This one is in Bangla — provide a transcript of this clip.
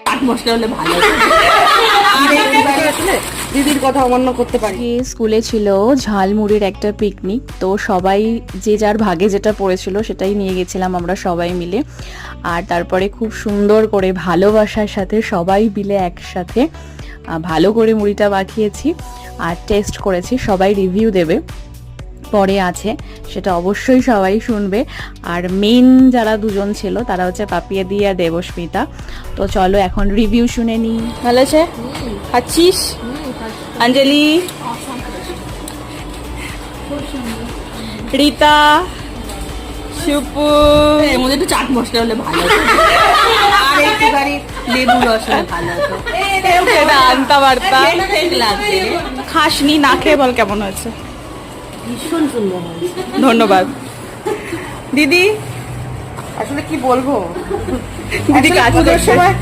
চাট মশলা হলে ভালো দিদির কথা অমান্য করতে পারি। স্কুলে ছিল ঝালমুড়ির একটা পিকনিক, তো সবাই যে যার ভাগে যেটা পড়েছিল সেটাই নিয়ে গেছিলাম আমরা সবাই মিলে। আর তারপরে খুব সুন্দর করে ভালোবাসার সাথে সবাই মিলে একসাথে ভালো করে মুড়িটা মাখিয়েছি আর টেস্ট করেছি। সবাই রিভিউ দেবে পরে আছে, সেটা অবশ্যই সবাই শুনবে। আর মেন যারা দুজন ছিল তারা হচ্ছে পাপিয়া দি আর দেবস্মিতা। তো চলো এখন রিভিউ শুনে নিই। ভালো আছে? খাচ্ছিস? অঞ্জলি, রীতা, সুপু, এর মধ্যে একটু চাট মশলা হলে ভালো হতো আর একটুখানি লেবু রস হলে ভালো হতো। এটা আনতা বার্তা লাগছে, খাসনি, না খেয়ে বল কেমন হয়েছে। ভীষণ সুন্দর হয়েছে। ধন্যবাদ দিদি। আসলে কি বলবো, দিদি কাজ পুজোর করছে। সময়